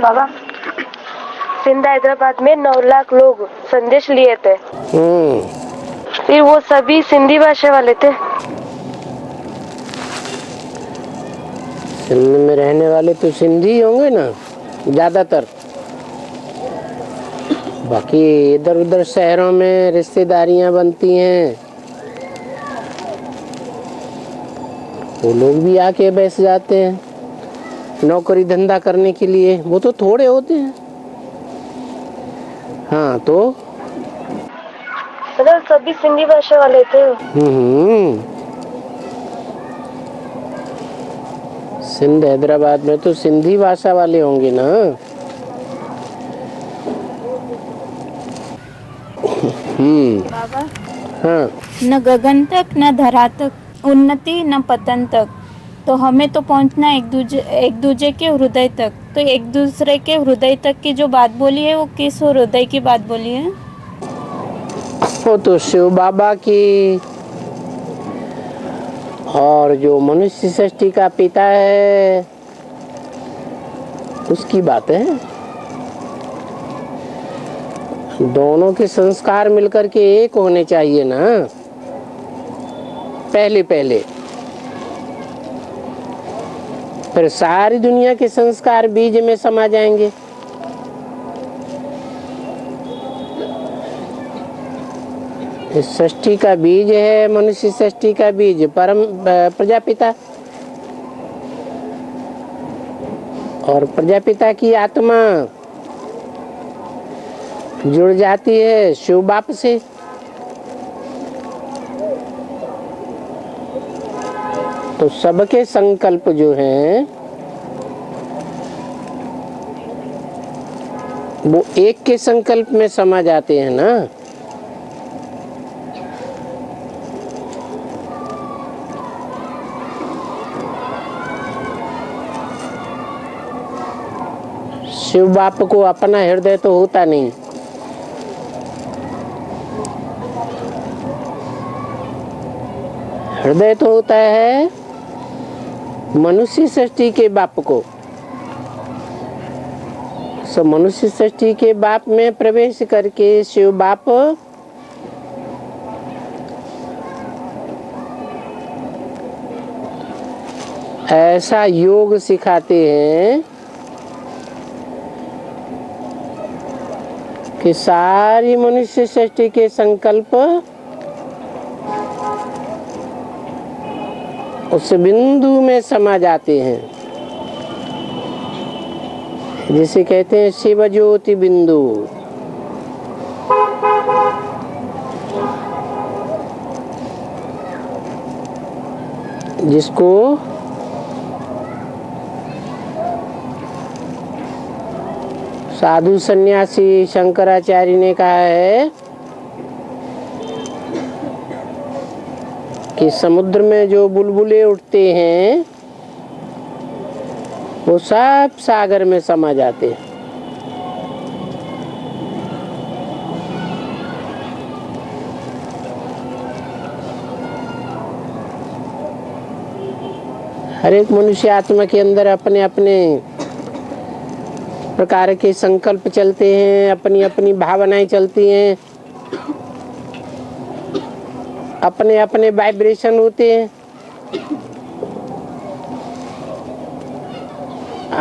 बाबा, सिंध हैदराबाद में 9 लाख लोग संदेश लिए थे। फिर वो सभी सिंधी भाषा वाले थे। सिंध में रहने वाले तो सिंधी होंगे ना ज्यादातर। बाकी इधर उधर शहरों में रिश्तेदारियां बनती हैं, वो लोग भी आके बैठ जाते हैं नौकरी धंधा करने के लिए। वो तो थोड़े होते हैं। हाँ तो मतलब सभी सिंधी भाषा वाले थे। सिंध हैदराबाद में तो सिंधी भाषा वाले होंगे ना। बाबा, हाँ, न गगन तक न धरा तक उन्नति न पतन तक, तो हमें तो पहुंचना एक दूजे के हृदय तक। तो एक दूसरे के हृदय तक की जो बात बोली है वो किस हृदय की बात बोली है? वो तो शिव बाबा की, और जो मनुष्य सृष्टि का पिता है उसकी बात है। दोनों के संस्कार मिलकर के एक होने चाहिए ना पहले पहले, फिर सारी दुनिया के संस्कार बीज में समा जाएंगे। इस सृष्टि का बीज है, मनुष्य सृष्टि का बीज परम प्रजापिता, और प्रजापिता की आत्मा जुड़ जाती है शिव बाप से। तो सबके संकल्प जो हैं वो एक के संकल्प में समा जाते हैं ना। शिव बाप को अपना हृदय तो होता नहीं। हृदय तो होता है मनुष्य सृष्टि के बाप को। सो मनुष्य सृष्टि के बाप में प्रवेश करके शिव बाप ऐसा योग सिखाते हैं कि सारी मनुष्य सृष्टि के संकल्प उस बिंदु में समा जाते हैं, जिसे कहते हैं शिव ज्योति बिंदु। जिसको साधु सन्यासी शंकराचार्य ने कहा है कि समुद्र में जो बुलबुले उठते हैं वो सब सागर में समा जाते हैं। हर एक मनुष्य आत्मा के अंदर अपने अपने प्रकार के संकल्प चलते हैं, अपनी अपनी भावनाएं चलती हैं, अपने अपने वाइब्रेशन होते हैं।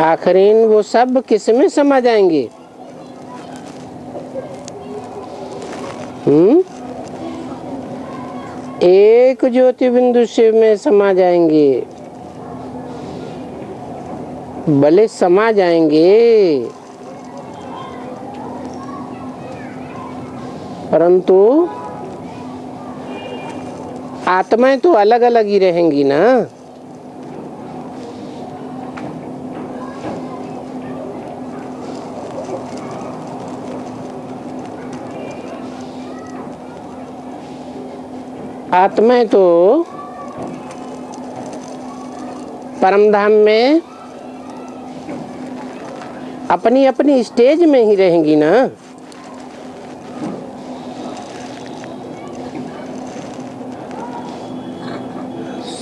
आखिरीन वो सब किस में समा जाएंगे? एक ज्योति बिंदु शिव में समा जाएंगे। भले समा जाएंगे परंतु आत्माएं तो अलग अलग ही रहेंगी ना। आत्माएं तो परमधाम में अपनी अपनी स्टेज में ही रहेंगी ना।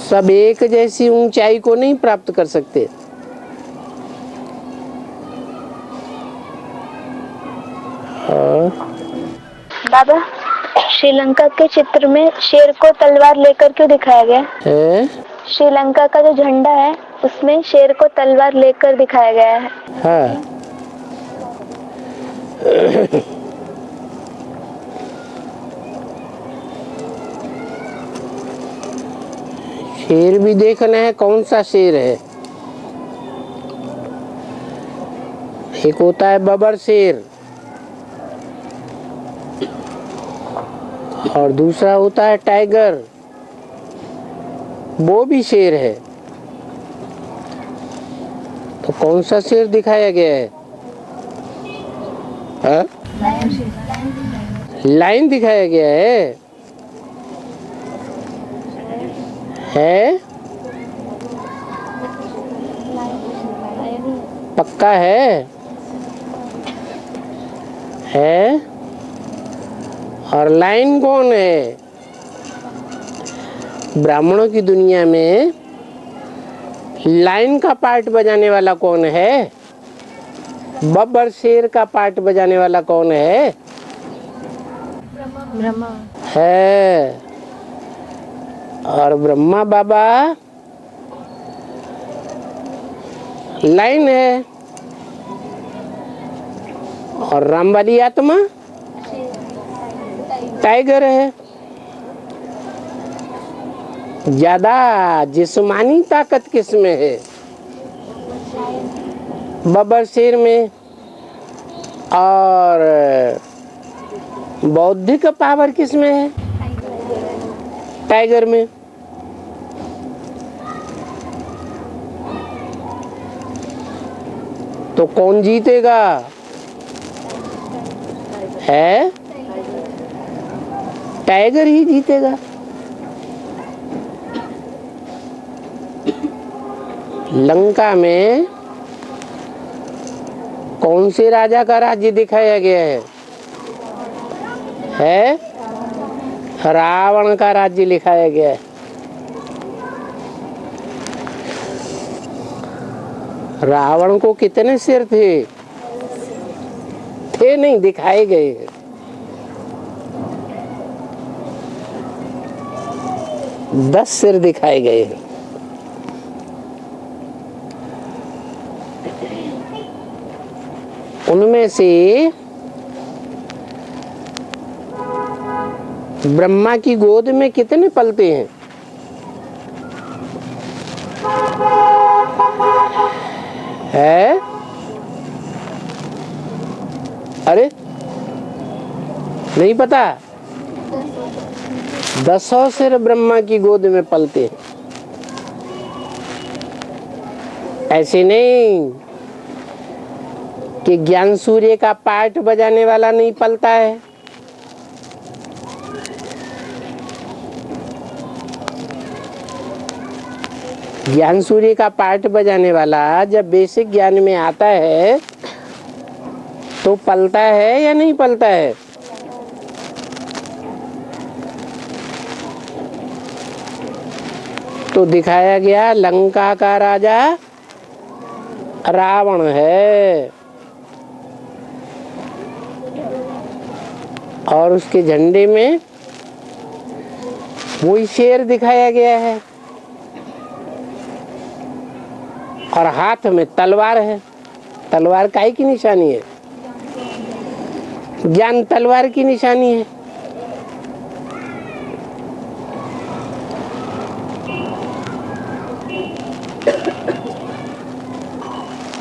सब एक जैसी ऊंचाई को नहीं प्राप्त कर सकते। और बाबा, श्रीलंका के चित्र में शेर को तलवार लेकर क्यों दिखाया गया? है श्रीलंका का जो झंडा है उसमें शेर को तलवार लेकर दिखाया गया है। हाँ। शेर भी देखना है, कौन सा शेर है। एक होता है बबर शेर और दूसरा होता है टाइगर, वो भी शेर है। तो कौन सा शेर दिखाया गया है? हाँ? लाइन दिखाया गया है। पक्का है? और लाइन कौन है? ब्राह्मणों की दुनिया में लाइन का पार्ट बजाने वाला कौन है? बब्बर शेर का पार्ट बजाने वाला कौन है? ब्रह्मा है। और ब्रह्मा बाबा लाइन है और राम वाली आत्मा टाइगर है। ज्यादा जिस्मानी ताकत किसमें है? बब्बर शेर में। और बौद्धिक पावर किसमें है? टाइगर में। तो कौन जीतेगा? है टाइगर ही जीतेगा। लंका में कौन से राजा का राज्य दिखाया गया है? रावण का राज्य दिखाया गया है। रावण को कितने सिर थे? थे नहीं, दिखाए गए। 10 सिर दिखाए गए। उनमें से ब्रह्मा की गोद में कितने पलते हैं? अरे नहीं पता? 10 सिर ब्रह्मा की गोद में पलते हैं। ऐसे नहीं कि ज्ञान सूर्य का पार्ट बजाने वाला नहीं पलता है। ज्ञान सूर्य का पार्ट बजाने वाला जब बेसिक ज्ञान में आता है तो पलता है या नहीं पलता है? तो दिखाया गया लंका का राजा रावण है और उसके झंडे में वही शेर दिखाया गया है और हाथ में तलवार है। तलवार काहे की निशानी है? ज्ञान तलवार की निशानी है।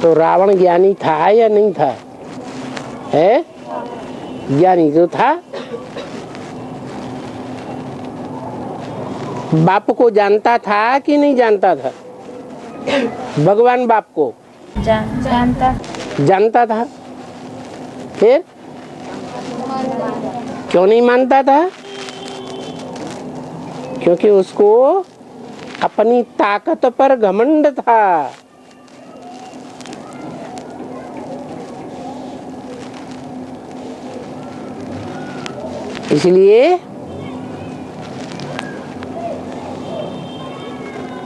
तो रावण ज्ञानी था या नहीं था? है ज्ञानी तो था। बाप को जानता था कि नहीं जानता था? भगवान बाप को जानता था। फिर क्यों नहीं मानता था? क्योंकि उसको अपनी ताकत पर घमंड था। इसलिए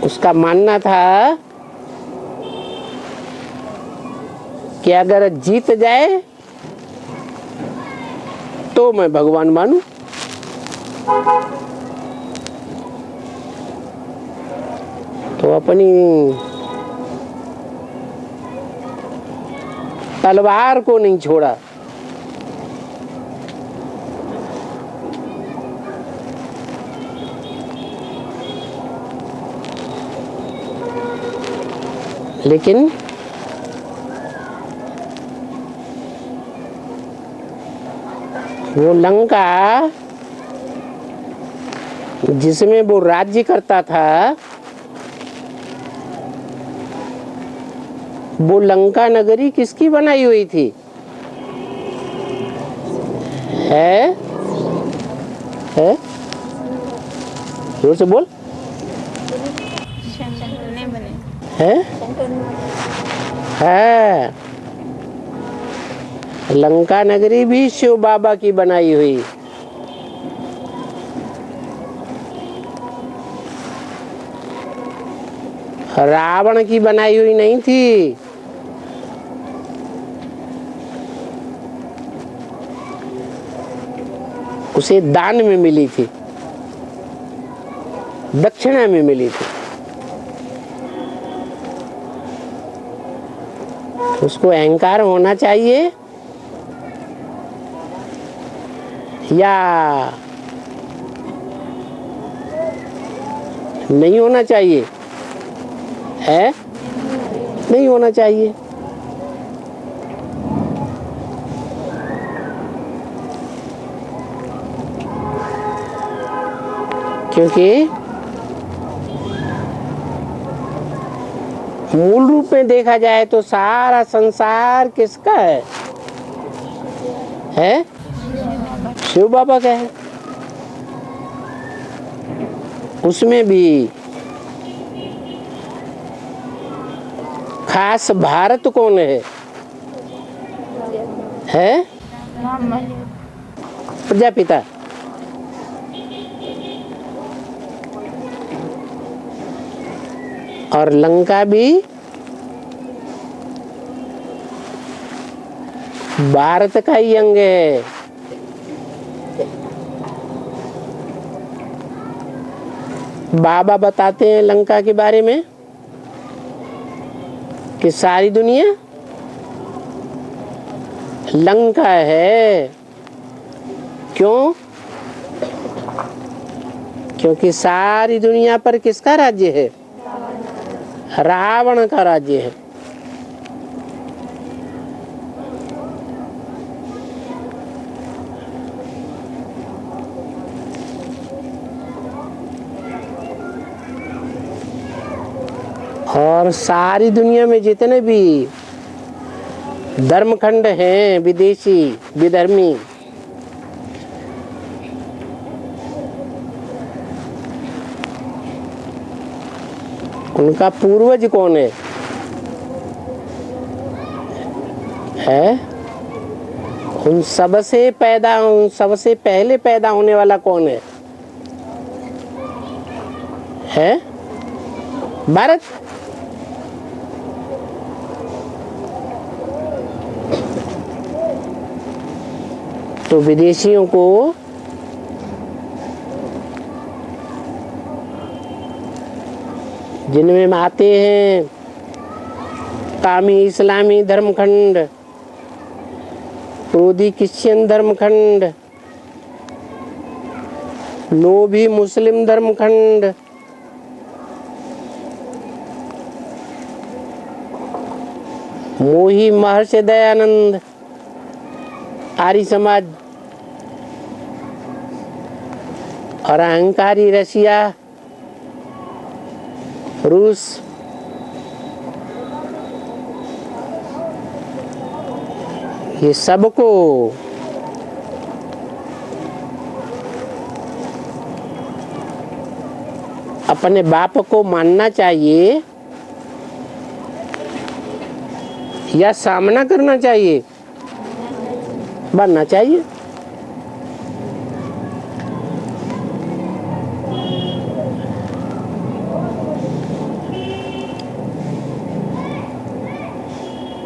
उसका मानना था कि अगर जीत जाए तो मैं भगवान मानूं। तो अपनी तलवार को नहीं छोड़ा। लेकिन वो लंका जिसमें वो राज्य करता था, वो लंका नगरी किसकी बनाई हुई थी? है जोर से बोल। है लंका नगरी भी शिव बाबा की बनाई हुई। रावण की बनाई हुई नहीं थी। उसे दान में मिली थी, दक्षिणा में मिली थी। उसको अहंकार होना चाहिए या नहीं होना चाहिए? है नहीं होना चाहिए। क्योंकि मूल रूप में देखा जाए तो सारा संसार किसका है? शिव बाबा का है। उसमें भी खास भारत कौन है? प्रजापिता। और लंका भी भारत का ही अंग है। बाबा बताते हैं लंका के बारे में कि सारी दुनिया लंका है। क्यों? क्योंकि सारी दुनिया पर किसका राज्य है? रावण का राज्य है। और सारी दुनिया में जितने भी धर्मखंड हैं, विदेशी विधर्मी, उनका पूर्वज कौन है? उन सबसे पहले पैदा होने वाला कौन है? भारत। तो विदेशियों को जिनमें आते हैं कामी इस्लामी धर्मखंड, क्रोधी क्रिश्चियन धर्मखंड, लोभी मुस्लिम धर्मखंड, मोही महर्षि दयानंद आर्य समाज, और अहंकारी रशिया, रूस, ये सबको अपने बाप को मानना चाहिए या सामना करना चाहिए? बनना चाहिए।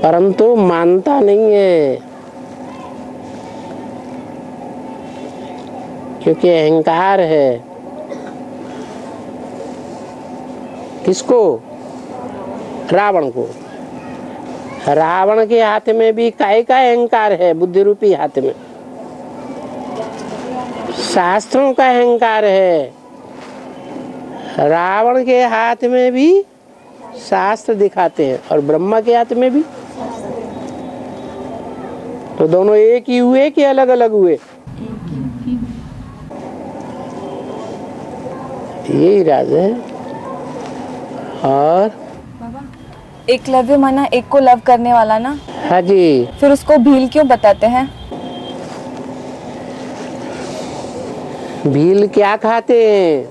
परंतु मानता नहीं है। क्योंकि अहंकार है। किसको? रावण को। रावण के हाथ में भी काय का अहंकार है? बुद्धि रूपी हाथ में शास्त्रों का अहंकार है। रावण के हाथ में भी शास्त्र दिखाते हैं और ब्रह्मा के हाथ में भी। तो दोनों एक ही हुए कि अलग अलग हुए? यही राज है। और एकलव्य माना एक को लव करने वाला ना, हाँ जी, फिर उसको भील क्यों बताते हैं? भील क्या खाते हैं?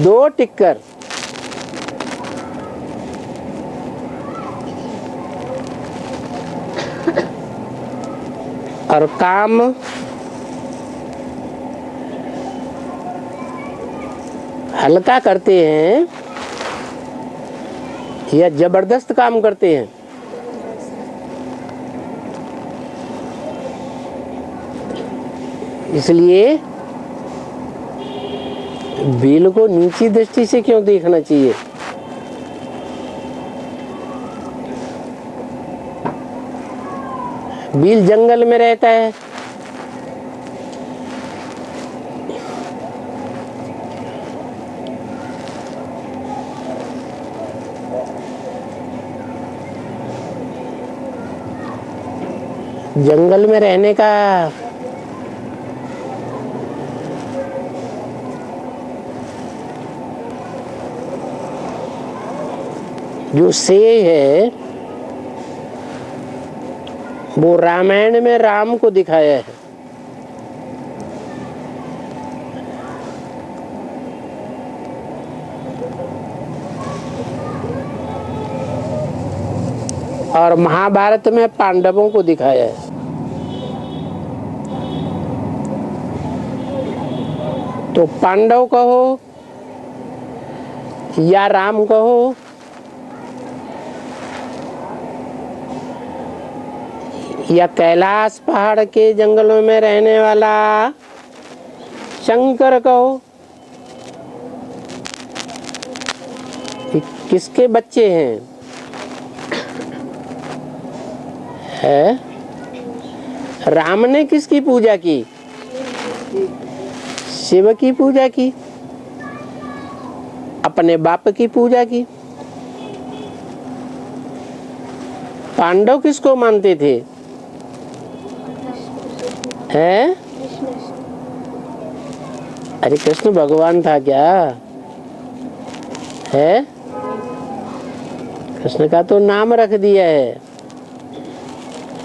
2 टिक्कर। और काम हल्का करते हैं या जबरदस्त काम करते हैं? इसलिए भील को नीची दृष्टि से क्यों देखना चाहिए? भील जंगल में रहता है, जंगल में रहने का जो श्रेय है वो रामायण में राम को दिखाया है। और महाभारत में पांडवों को दिखाया है। तो पांडव कहो या राम कहो, या कैलाश पहाड़ के जंगलों में रहने वाला शंकर कहो, किसके बच्चे हैं? है राम ने किसकी पूजा की? शिव की पूजा की, अपने बाप की पूजा की। पांडव किसको मानते थे? हैं? अरे कृष्ण भगवान था क्या? है? कृष्ण का तो नाम रख दिया है,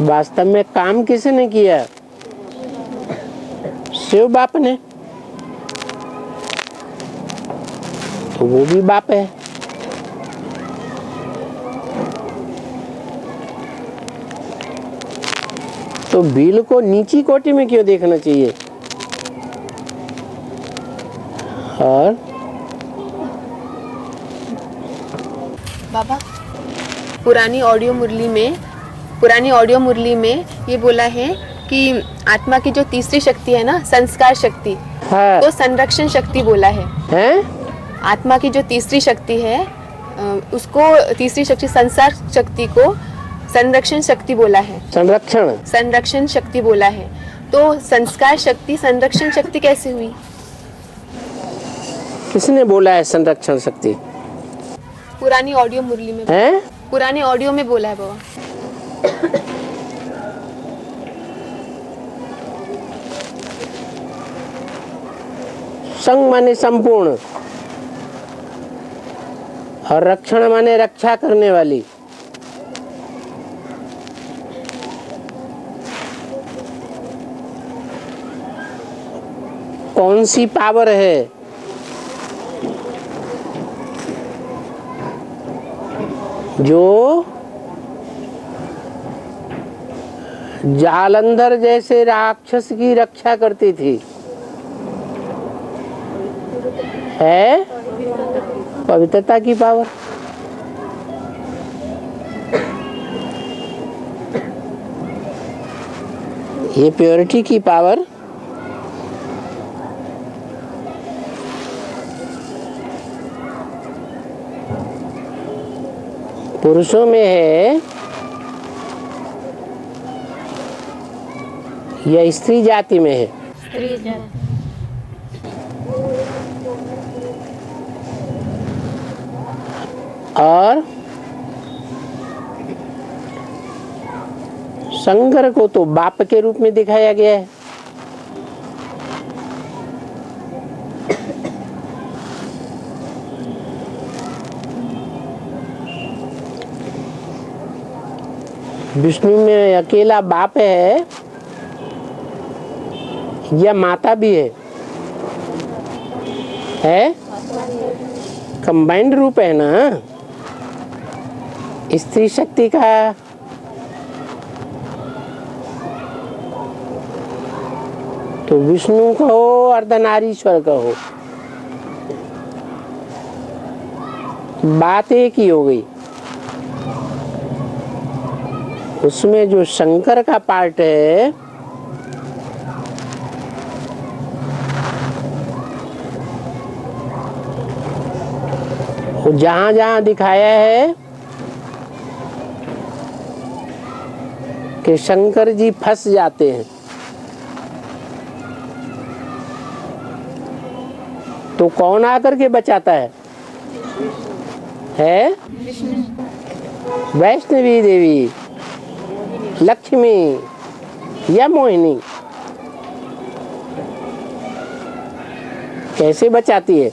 वास्तव में काम किसने किया? शिव बाप ने। तो वो भी बाप है। तो भील को नीची कोटि में क्यों देखना चाहिए? और बाबा, पुरानी ऑडियो मुरली में ये बोला है कि आत्मा की जो तीसरी शक्ति है ना, संस्कार शक्ति, हाँ। तो संरक्षण शक्ति बोला है। आत्मा की जो तीसरी शक्ति है उसको, तीसरी शक्ति संसार शक्ति को संरक्षण शक्ति बोला है। संरक्षण शक्ति बोला है। तो संस्कार शक्ति संरक्षण शक्ति कैसे हुई? किसने बोला है संरक्षण शक्ति? पुरानी ऑडियो मुरली में पुराने ऑडियो में बोला है बाबा। संग माने संपूर्ण और रक्षण माने रक्षा करने वाली। कौन सी पावर है? जो जालंधर जैसे राक्षस की रक्षा करती थी, है पवित्रता की पावर। ये प्योरिटी की पावर पुरुषों में है या स्त्री जाति में है? स्त्री जाति। और शंकर को तो बाप के रूप में दिखाया गया है। विष्णु में अकेला बाप है या माता भी है? कंबाइंड रूप है ना स्त्री शक्ति का। तो विष्णु कहो अर्धनारीश्वर कहो, बात एक ही हो गई। उसमें जो शंकर का पार्ट है वो जहां जहां दिखाया है कि शंकर जी फंस जाते हैं, तो कौन आकर के बचाता है? वैष्णवी देवी, लक्ष्मी या मोहिनी। कैसे बचाती है?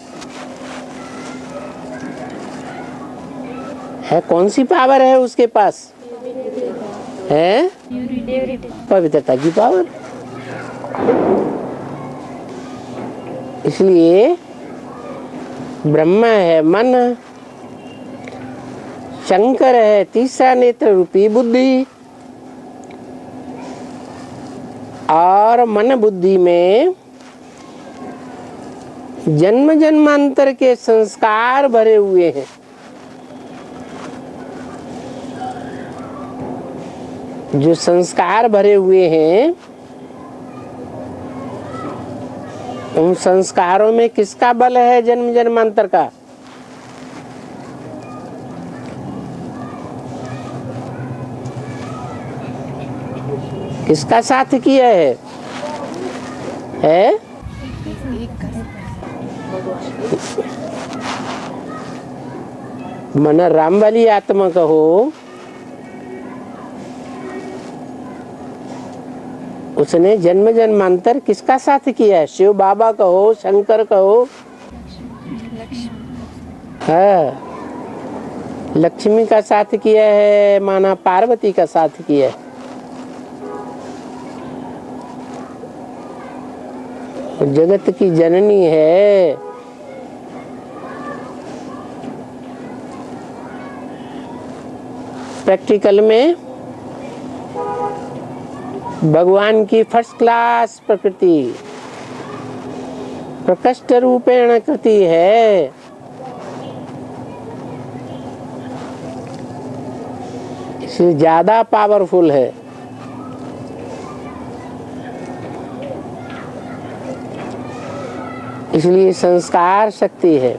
कौन सी पावर है उसके पास? है पवित्रता की पावर। इसलिए ब्रह्मा है मन, शंकर है तीसरा नेत्र रूपी बुद्धि, और मन बुद्धि में जन्म जन्मांतर के संस्कार भरे हुए हैं। जो संस्कार भरे हुए हैं उन संस्कारों में किसका बल है? जन्म जन्मांतर का। किसका साथ किया है? मन राम वाली आत्मा कहो, उसने जन्म जन्मांतर किसका साथ किया है? शिव बाबा कहो, शंकर कहो, हाँ, लक्ष्मी का साथ किया है, माना पार्वती का साथ किया है। जगत की जननी है। प्रैक्टिकल में भगवान की फर्स्ट क्लास प्रकृति प्रकृष्ट रूपेण कृति है। इसलिए ज्यादा पावरफुल है। इसलिए संस्कार शक्ति है।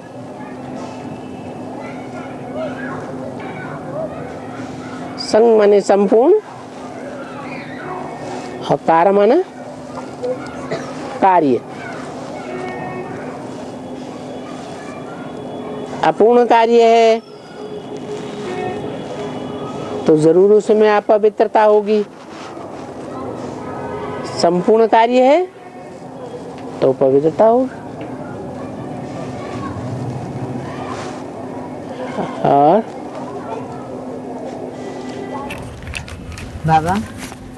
संग माने संपूर्ण और कार्य माने कार्य। अपूर्ण कार्य है तो जरूर उसमें अपवित्रता होगी। संपूर्ण कार्य है तो पवित्रता होगी। और बाबा,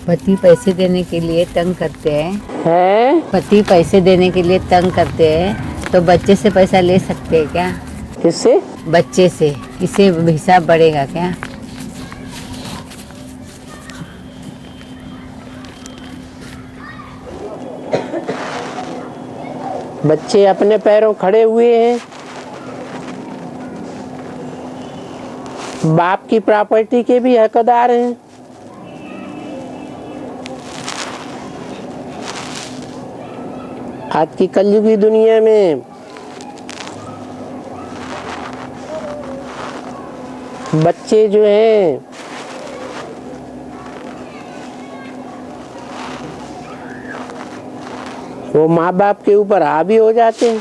पति पैसे देने के लिए तंग करते हैं। पति पैसे देने के लिए तंग करते हैं तो बच्चे से पैसा ले सकते हैं क्या? किससे? बच्चे से। इससे हिसाब बढ़ेगा क्या? बच्चे अपने पैरों खड़े हुए हैं, बाप की प्रॉपर्टी के भी हकदार हैं। आज की कलयुगी दुनिया में बच्चे जो हैं वो माँ बाप के ऊपर हावी हो जाते हैं।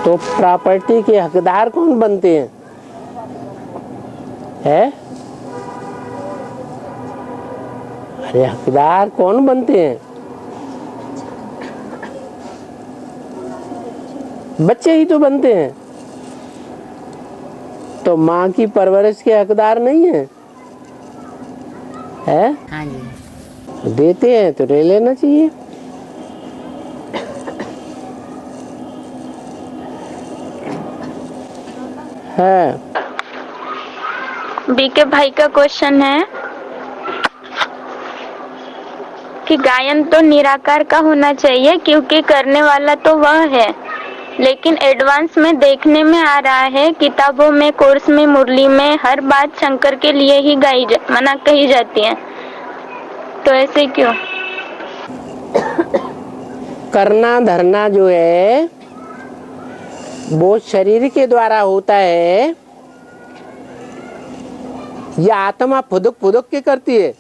तो प्रॉपर्टी के हकदार कौन बनते हैं? है? अरे हकदार कौन बनते हैं? बच्चे ही तो बनते हैं। तो माँ की परवरिश के हकदार नहीं है? है? हाँ जी। देते हैं तो ले लेना चाहिए। है। बीके भाई का क्वेश्चन है कि गायन तो निराकार का होना चाहिए क्योंकि करने वाला तो वह है, लेकिन एडवांस में देखने में आ रहा है किताबों में, कोर्स में, मुरली में हर बात शंकर के लिए ही मना कही जाती है, तो ऐसे क्यों? करना धरना जो है वो शरीर के द्वारा होता है या आत्मा फुदक फुदक के करती है?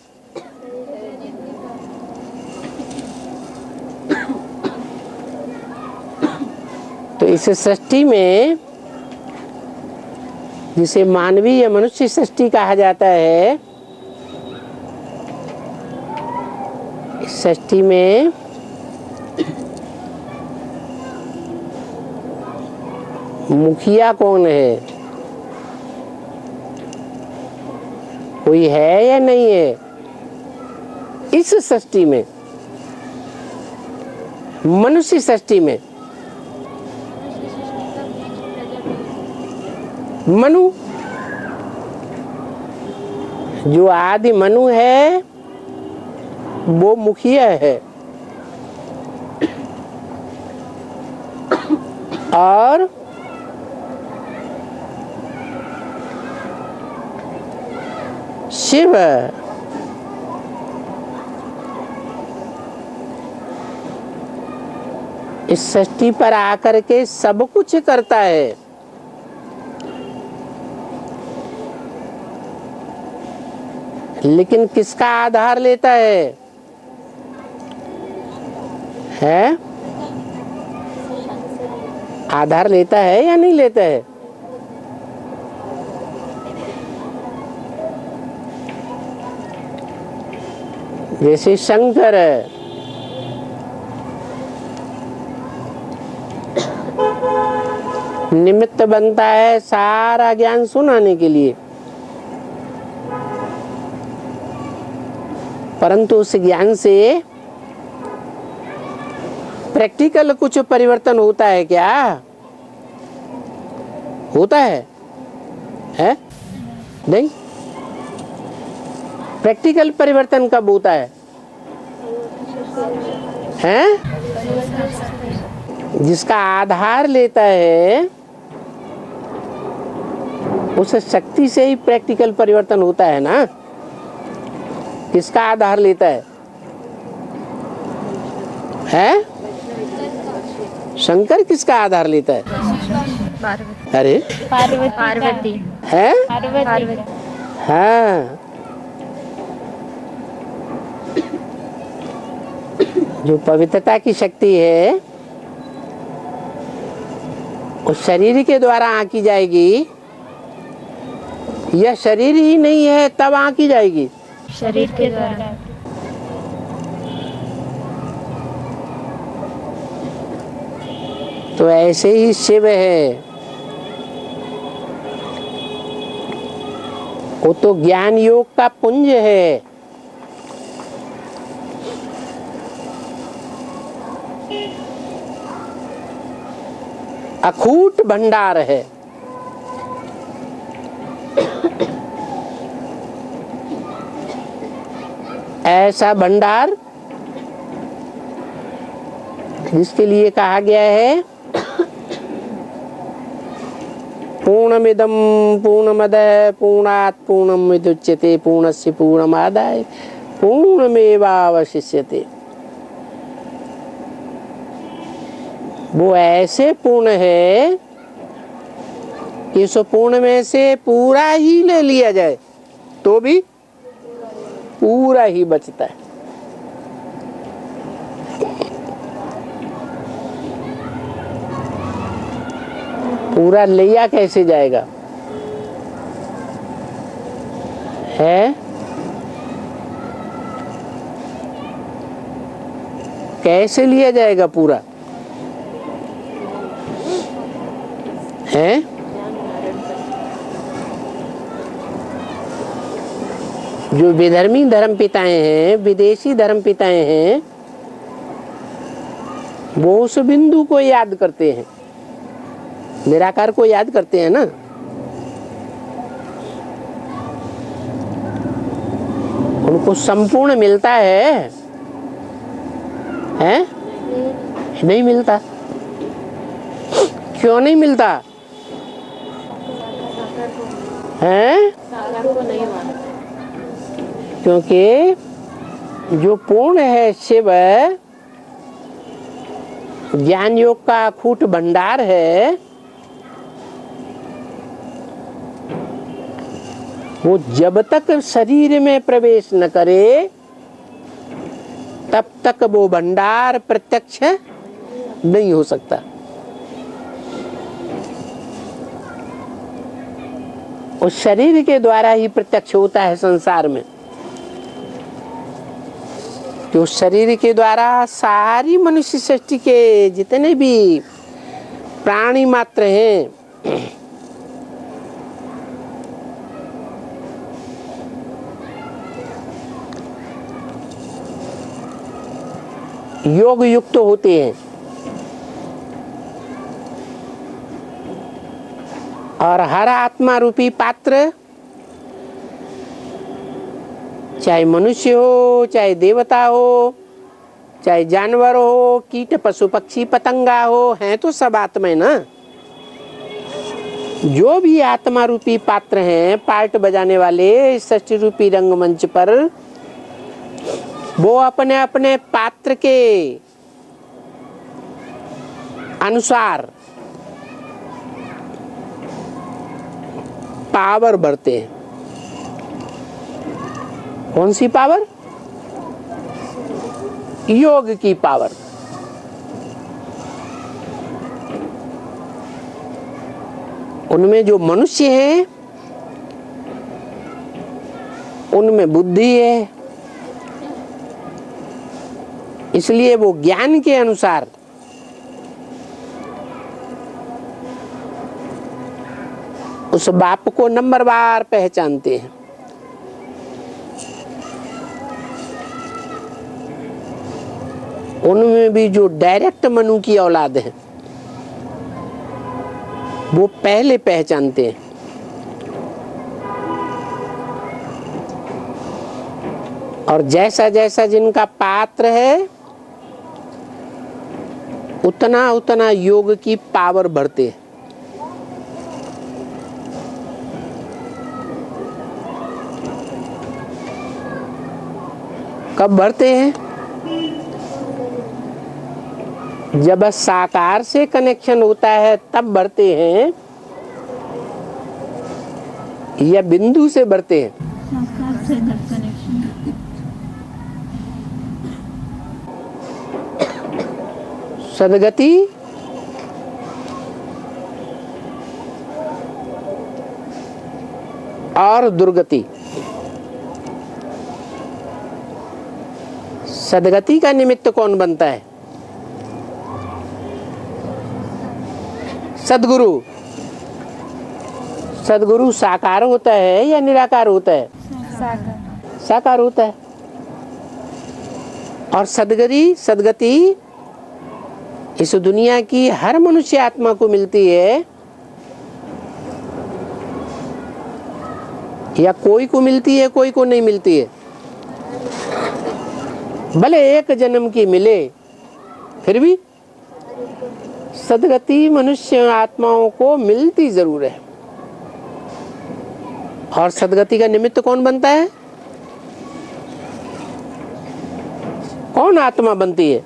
तो इस सृष्टि में, जिसे मानवीय या मनुष्य सृष्टि कहा जाता है, इस सृष्टि में मुखिया कौन है? कोई है या नहीं है? इस सृष्टि में, मनुष्य सृष्टि में मनु, जो आदि मनु है वो मुखिया है, और शिव इस सृष्टि पर आकर के सब कुछ करता है। लेकिन किसका आधार लेता है? है? आधार लेता है या नहीं लेता है? जैसे शंकर है, निमित्त बनता है सारा ज्ञान सुनाने के लिए, परंतु उस ज्ञान से प्रैक्टिकल कुछ परिवर्तन होता है क्या? होता है? नहीं। प्रैक्टिकल परिवर्तन कब होता है? जिसका आधार लेता है उस शक्ति से ही प्रैक्टिकल परिवर्तन होता है ना। किसका आधार लेता है? शंकर किसका आधार लेता है? अरे पार्वती है? हाँ, जो पवित्रता की शक्ति है उस शरीर के द्वारा आंकी जाएगी, यह शरीर ही नहीं है तब आंकी जाएगी? शरीर के द्वारा। तो ऐसे ही शिव है, वो तो ज्ञान योग का पुंज है। अखूट भंडार है। ऐसा भंडार जिसके लिए कहा गया है पूर्णमिदं पूर्णमदः पूर्णात् पूर्णमुदच्यते पूर्णस्य पूर्णमादाय पूर्णमेवावशिष्यते। वो ऐसे पूर्ण है कि उस पूर्ण में से पूरा ही ले लिया जाए तो भी पूरा ही बचता है। पूरा लिया कैसे जाएगा है? कैसे लिया जाएगा पूरा है? जो विधर्मी धर्म पिताएं हैं, विदेशी धर्म पिताएं हैं, वो उस बिंदु को याद करते हैं, निराकार को याद करते हैं ना। उनको संपूर्ण मिलता है? नहीं मिलता। क्यों नहीं मिलता है? क्योंकि जो पूर्ण है शिव, ज्ञान योग का अखूट भंडार है, वो जब तक शरीर में प्रवेश न करे तब तक वो भंडार प्रत्यक्ष नहीं हो सकता। उस शरीर के द्वारा ही प्रत्यक्ष होता है संसार में। जो शरीर के द्वारा सारी मनुष्य सृष्टि के जितने भी प्राणी मात्र हैं, योग युक्त होते हैं और हर आत्मा रूपी पात्र, चाहे मनुष्य हो, चाहे देवता हो, चाहे जानवर हो, कीट पशु पक्षी पतंगा हो, हैं तो सब आत्मा ना। जो भी आत्मा रूपी पात्र हैं, पार्ट बजाने वाले सृष्टि रूपी रंगमंच पर, वो अपने अपने पात्र के अनुसार पावर बढ़ते हैं। कौन सी पावर? योग की पावर। उनमें जो मनुष्य हैं उनमें बुद्धि है, इसलिए वो ज्ञान के अनुसार उस बाप को नंबरवार पहचानते हैं। उनमें भी जो डायरेक्ट मनु की औलाद है वो पहले पहचानते हैं। और जैसा जैसा जिनका पात्र है उतना उतना योग की पावर बढ़ते है। कब बढ़ते हैं? जब साकार से कनेक्शन होता है तब बढ़ते हैं या बिंदु से बढ़ते हैं? साकार से जब कनेक्शन। सदगति और दुर्गति। सदगति का निमित्त कौन बनता है? सदगुरु। सदगुरु साकार होता है या निराकार होता है? साकार होता है। और सदगति इस दुनिया की हर मनुष्य आत्मा को मिलती है या कोई को मिलती है, कोई को नहीं मिलती है। भले एक जन्म की मिले फिर भी सदगति मनुष्य आत्माओं को मिलती जरूर है। और सदगति का निमित्त कौन बनता है? कौन आत्मा बनती है?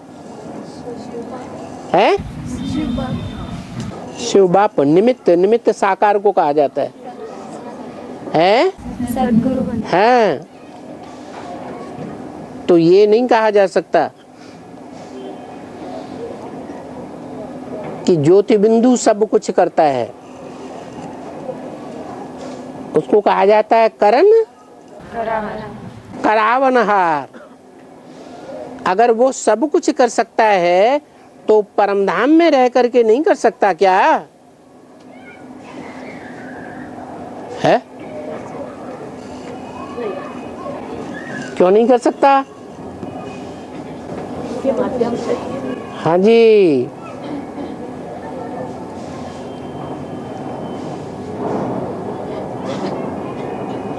शिव बाप निमित्त, निमित्त साकार को कहा जाता है? हाँ, तो ये नहीं कहा जा सकता कि ज्योति बिंदु सब कुछ करता है। उसको कहा जाता है करण करावनहार। अगर वो सब कुछ कर सकता है तो परमधाम में रह करके नहीं कर सकता क्या है? क्यों नहीं कर सकता? के माध्यम से। हाँ जी,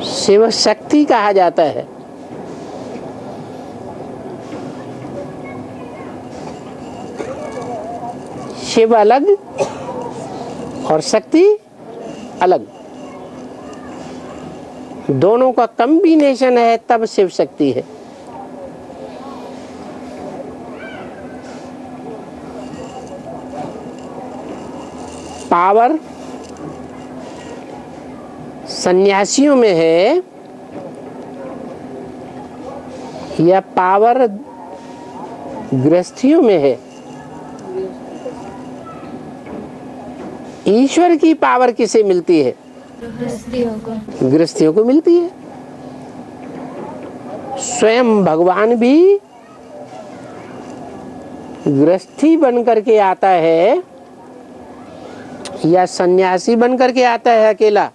शिव शक्ति कहा जाता है। शिव अलग और शक्ति अलग, दोनों का कॉम्बिनेशन है तब शिव शक्ति है। पावर सन्यासियों में है या पावर गृहस्थियों में है? ईश्वर की पावर किसे मिलती है? गृहस्थियों को मिलती है। स्वयं भगवान भी गृहस्थी बन करके आता है या सन्यासी बन करके आता है? अकेला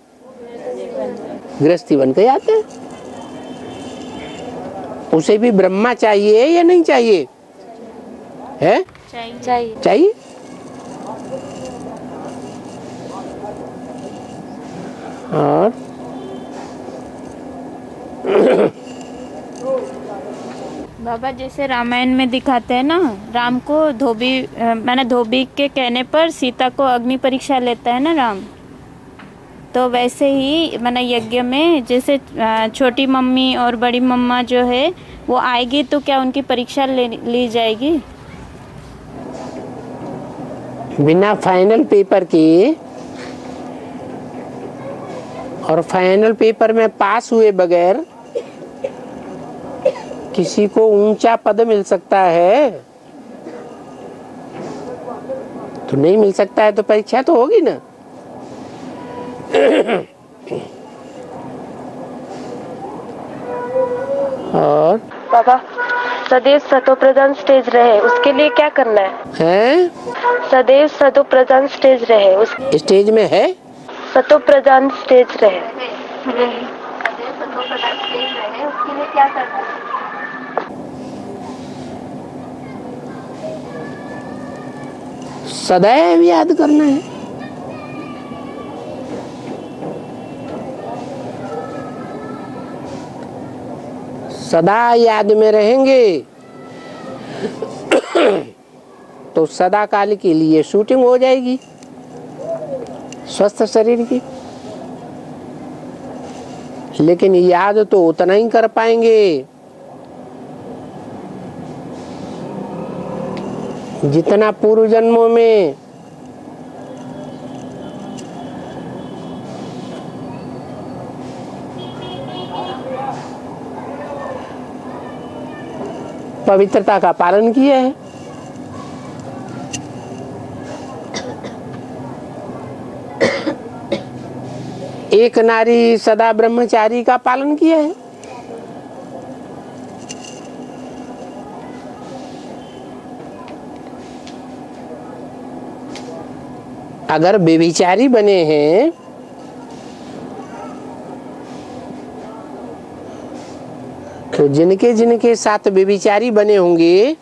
गृहस्थी बन के आता है। उसे भी ब्रह्मा चाहिए या नहीं चाहिए? है? चाहिए। और बाबा जैसे रामायण में दिखाते हैं ना, राम को धोबी के कहने पर सीता को अग्नि परीक्षा लेता है ना राम, तो वैसे ही यज्ञ में जैसे छोटी मम्मी और बड़ी मम्मा जो है वो आएगी तो क्या उनकी परीक्षा ली जाएगी? बिना फाइनल पेपर के और फाइनल पेपर में पास हुए बगैर किसी को ऊंचा पद मिल सकता है? तो नहीं मिल सकता है तो परीक्षा तो होगी ना। और बाबा सदैव सतोप्रधान स्टेज रहे, उसके लिए क्या करना है? सदैव सतोप्रधान स्टेज रहे, उस स्टेज में है सतोप्रधान स्टेज रहे। उसके लिए क्या करना है? सदैव याद करना है। सदा याद में रहेंगे तो सदा काल के लिए शूटिंग हो जाएगी स्वस्थ शरीर की। लेकिन याद तो उतना ही कर पाएंगे जितना पूर्व जन्मों में पवित्रता का पालन किया है। एक नारी सदा ब्रह्मचारी का पालन किया है। अगर व्यभिचारी बने हैं तो जिनके जिनके साथ व्यभिचारी बने होंगे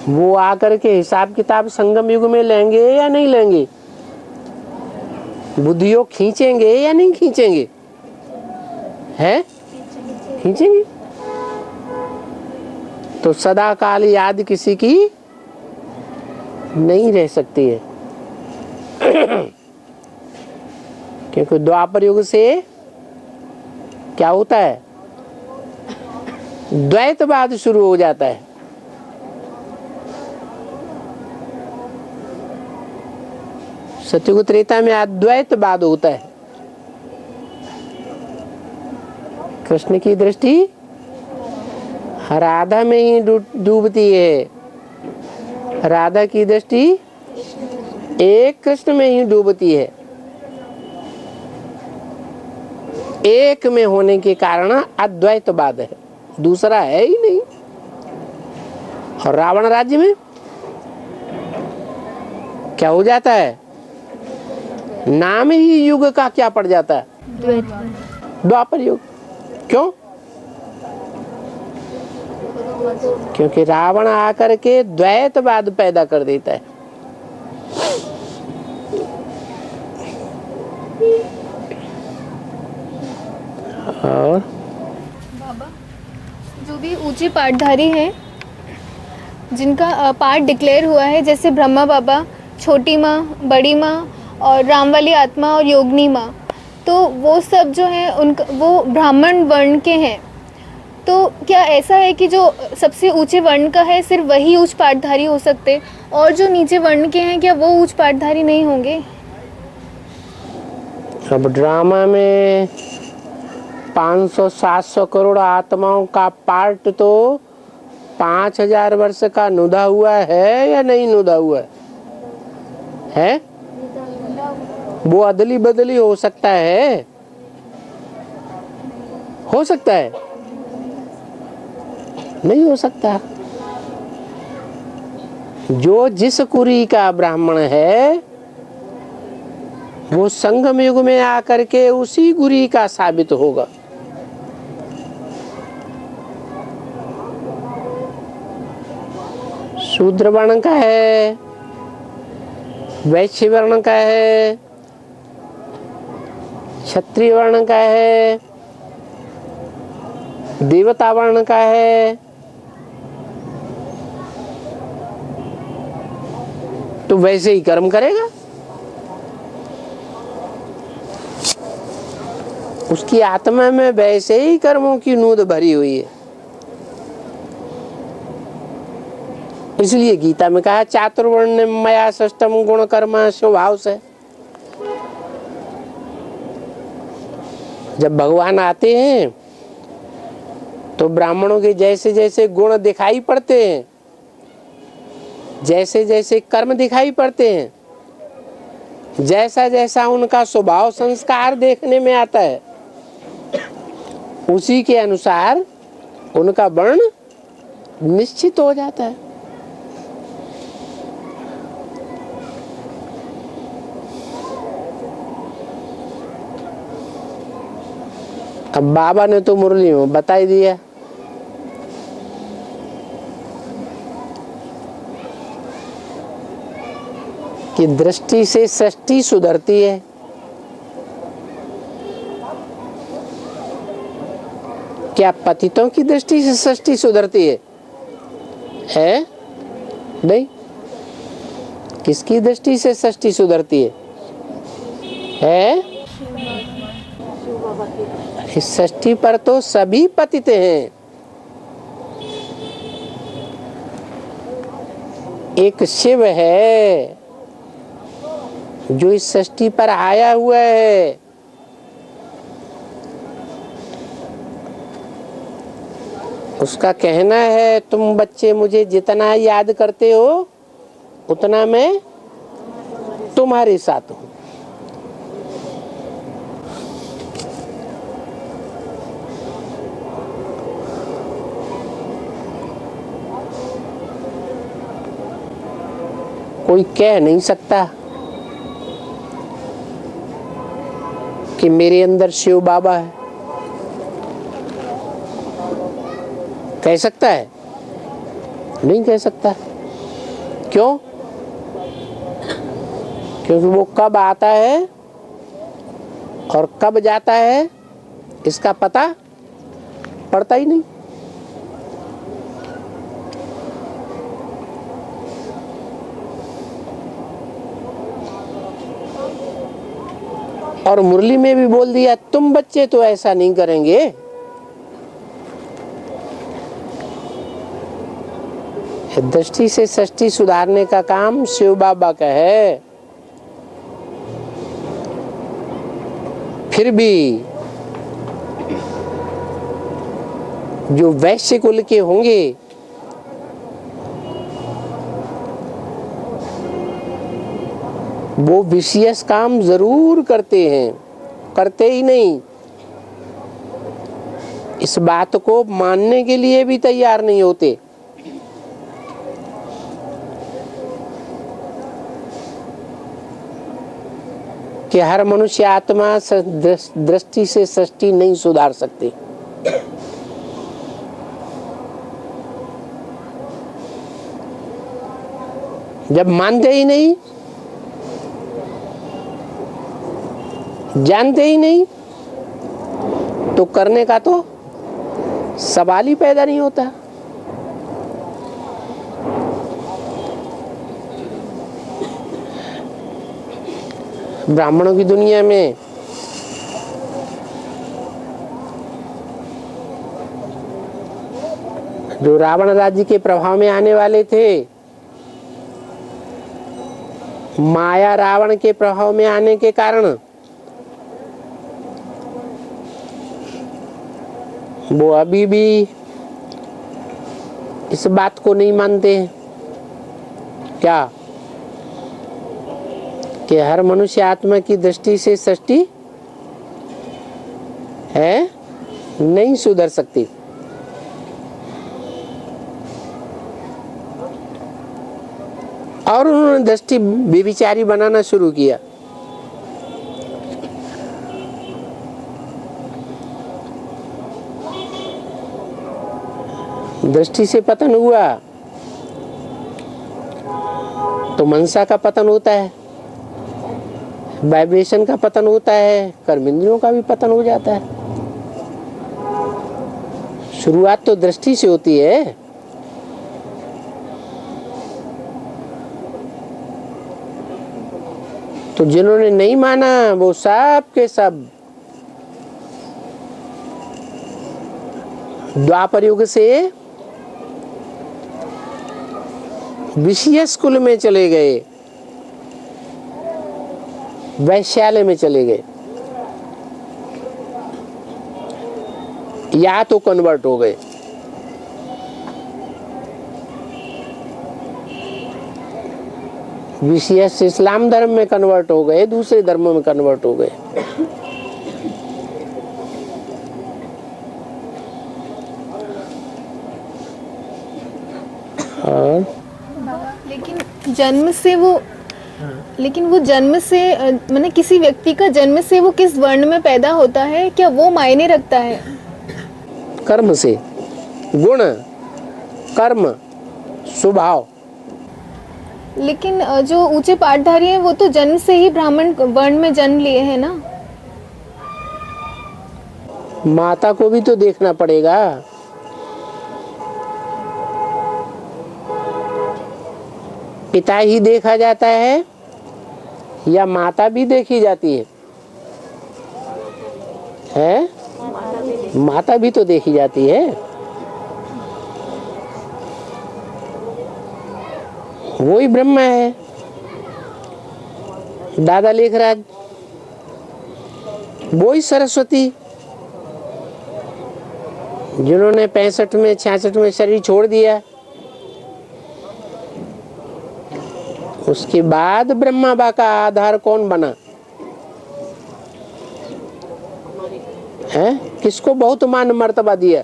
वो आकर के हिसाब किताब संगम युग में लेंगे या नहीं लेंगे? बुद्धियों खींचेंगे या नहीं खींचेंगे? है खींचेंगे। तो सदा काल याद किसी की नहीं रह सकती है क्योंकि द्वापर युग से क्या होता है? द्वैतवाद शुरू हो जाता है। सतयुग त्रेता में अद्वैतवाद होता है। कृष्ण की दृष्टि राधा में ही डूबती है, राधा की दृष्टि एक कृष्ण में ही डूबती है। एक में होने के कारण अद्वैतवाद है, दूसरा है ही नहीं। और रावण राज्य में क्या हो जाता है? नाम ही युग का क्या पड़ जाता है? द्वापर युग। क्यों? क्योंकि रावण आकर के द्वैतवाद पैदा कर देता है। और बाबा, जो भी ऊंचे पाठधारी हैं, जिनका पाठ डिक्लेयर हुआ है, जैसे ब्रह्मा बाबा, छोटी माँ, बड़ी माँ और राम वाली आत्मा और योगिनी माँ, तो वो सब जो हैं उनका वो ब्राह्मण वर्ण के हैं। तो क्या ऐसा है कि जो सबसे ऊंचे वर्ण का है सिर्फ वही उच्च पाठधारी हो सकते, और जो नीचे वर्ण के हैं क्या वो उच्च पाठधारी नहीं होंगे? अब ड्रामा में 500-700 करोड़ आत्माओं का पार्ट तो 5000 वर्ष का नुदा हुआ है या नहीं नुदा हुआ है? वो अदली बदली हो सकता है, हो सकता है, नहीं हो सकता। जो जिस कुरी का ब्राह्मण है वो संगम युग में आकर के उसी गुरी का साबित होगा। शूद्र वर्ण का है, वैश्य वर्ण का है, क्षत्रिय वर्ण का है, देवता वर्ण का है, तो वैसे ही कर्म करेगा। उसकी आत्मा में वैसे ही कर्मों की नूद भरी हुई है। इसलिए गीता में कहा चातुर्वर्ण मया षष्टम गुण कर्म स्वभाव से। जब भगवान आते हैं तो ब्राह्मणों के जैसे जैसे गुण दिखाई पड़ते हैं, जैसे जैसे कर्म दिखाई पड़ते हैं, जैसा जैसा उनका स्वभाव संस्कार देखने में आता है, उसी के अनुसार उनका वर्ण निश्चित हो जाता है। अब बाबा ने तो मुरली में बता ही दिया। कि दृष्टि से सृष्टि सुधरती है। क्या पतितों की दृष्टि से सृष्टि सुधरती है? नहीं। किसकी दृष्टि से सृष्टि सुधरती है? इस सृष्टि पर तो सभी पतित हैं। एक शिव है जो इस सृष्टि पर आया हुआ है। उसका कहना है तुम बच्चे मुझे जितना याद करते हो उतना मैं तुम्हारे साथ हूं। कोई कह नहीं सकता कि मेरे अंदर शिव बाबा है। कह सकता है? नहीं कह सकता। क्यों? क्योंकि वो कब आता है और कब जाता है इसका पता पड़ता ही नहीं। और मुरली में भी बोल दिया तुम बच्चे तो ऐसा नहीं करेंगे। दृष्टि से सृष्टि सुधारने का काम शिव बाबा का है। फिर भी जो वैश्य कुल के होंगे वो विशेष काम जरूर करते हैं, करते ही नहीं, इस बात को मानने के लिए भी तैयार नहीं होते। कि हर मनुष्य आत्मा दृष्टि से सृष्टि नहीं सुधार सकती। जब मानते ही नहीं, जानते ही नहीं, तो करने का तो सवाल ही पैदा नहीं होता। ब्राह्मणों की दुनिया में जो रावण राज्य के प्रभाव में आने वाले थे, माया रावण के प्रभाव में आने के कारण वो अभी भी इस बात को नहीं मानते हैं क्या कि हर मनुष्य आत्मा की दृष्टि से सृष्टि है, नहीं सुधर सकती। और उन्होंने दृष्टि बेविचारी बनाना शुरू किया। दृष्टि से पतन हुआ तो मनसा का पतन होता है, वाइब्रेशन का पतन होता है, कर्मेंद्रियों का भी पतन हो जाता है। शुरुआत तो दृष्टि से होती है। तो जिन्होंने नहीं माना वो सब के सब द्वापर युग से विषय स्कूल में चले गए, वैश्यालय में चले गए, या तो कन्वर्ट हो गए। विशेष से इस्लाम धर्म में कन्वर्ट हो गए, दूसरे धर्मों में कन्वर्ट हो गए। और लेकिन वो जन्म से माने किसी व्यक्ति का जन्म से वो किस वर्ण में पैदा होता है, क्या वो मायने रखता है? कर्म से, गुण, कर्म, स्वभाव। लेकिन जो ऊंचे पाठधारी हैं वो तो जन्म से ही ब्राह्मण वर्ण में जन्म लिए हैं ना। माता को भी तो देखना पड़ेगा। पिता ही देखा जाता है या माता भी देखी जाती है? माता भी तो देखी जाती है। वही ब्रह्मा है। दादा लेखराज, वही सरस्वती जिन्होंने 65 में 66 में शरीर छोड़ दिया। उसके बाद ब्रह्मा बा का आधार कौन बना है? किसको बहुत मान मर्तबा दिया?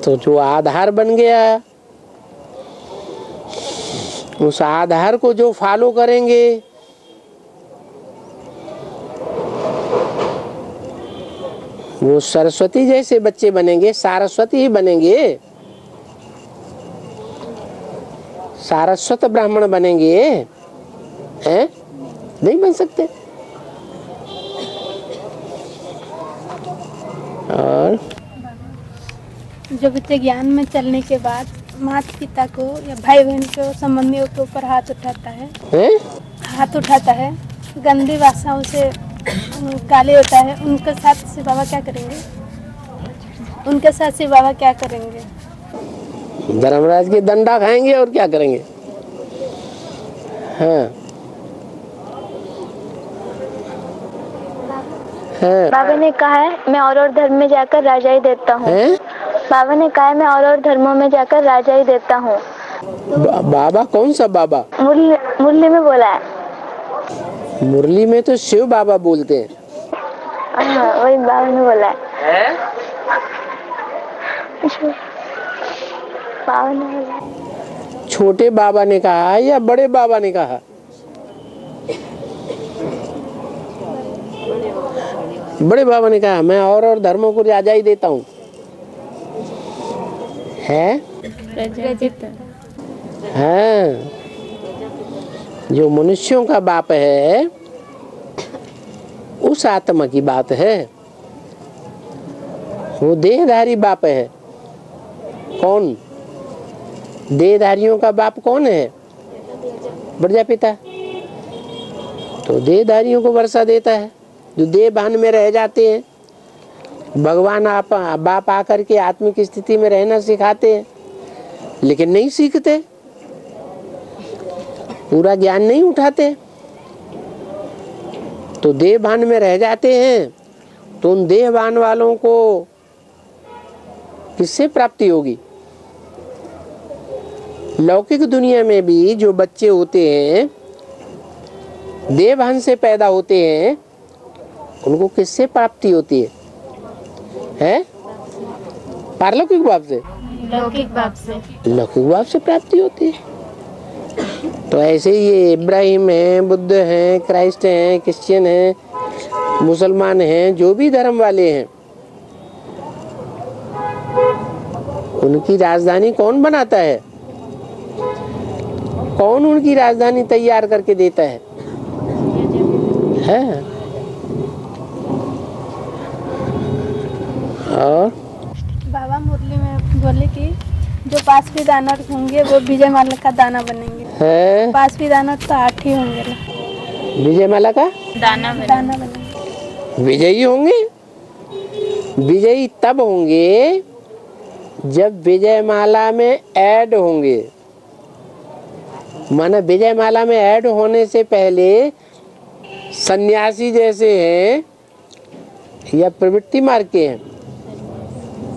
तो जो आधार बन गया, उस आधार को जो फॉलो करेंगे वो सरस्वती जैसे बच्चे बनेंगे, सारस्वती ही बनेंगे, सारस्वत ब्राह्मण बनेंगे, हैं? नहीं बन सकते। और जो बच्चे ज्ञान में चलने के बाद माता पिता को या भाई बहन को, संबंधियों के ऊपर हाथ उठाता है, हाथ उठाता है, गंदी भाषाओं से गाली होता है, उनके साथ से बाबा क्या करेंगे? उनके साथ से बाबा क्या करेंगे? धर्मराज के दंडा खाएंगे और क्या करेंगे? हाँ, है। बाबा ने कहा है मैं और धर्म में जाकर राजाई देता हूँ। बाबा ने कहा है मैं और धर्मों में जाकर राजाई देता हूँ। बाबा कौन सा बाबा? मुरली में बोला है। मुरली में तो शिव बाबा बोलते हैं। हाँ, वही बाबा ने बोला है। बाबा ने बोला है। छोटे बाबा ने कहा या बड़े बाबा ने कहा? बड़े बाबा ने कहा मैं और धर्मों को राजाई देता हूँ। है हाँ, जो मनुष्यों का बाप है उस आत्मा की बात है। वो देहधारी बाप है। कौन? देहधारियों का बाप कौन है? प्रजापिता। तो देहधारियों को वर्षा देता है। जो देह भान में रह जाते हैं, भगवान बाप आकर के आत्मिक स्थिति में रहना सिखाते हैं, लेकिन नहीं सीखते, पूरा ज्ञान नहीं उठाते, तो देह भान में रह जाते हैं। तो उन देह भान वालों को किससे प्राप्ति होगी? लौकिक दुनिया में भी जो बच्चे होते हैं, देह भान से पैदा होते हैं, उनको किससे प्राप्ति होती है? हैं? पारलौकिक बाप से? लौकिक बाप से। लौकिक बाप से प्राप्ति होती है। तो ऐसे ही ये इब्राहिम है, बुद्ध हैं, क्राइस्ट हैं, क्रिश्चियन हैं, मुसलमान हैं, जो भी धर्म वाले हैं, उनकी राजधानी कौन बनाता है? कौन उनकी राजधानी तैयार करके देता है? और बाबा मुरली में बोले कि जो 5 दानव होंगे वो विजय माला का दाना बनेंगे। है 5 दानव तो 8 ही होंगे ना। विजय माला का दाना बनेंगे। विजयी होंगे। विजयी तब होंगे जब विजय माला में ऐड होंगे। माना विजय माला में ऐड होने से पहले सन्यासी जैसे हैं या प्रवृत्ति मार्ग के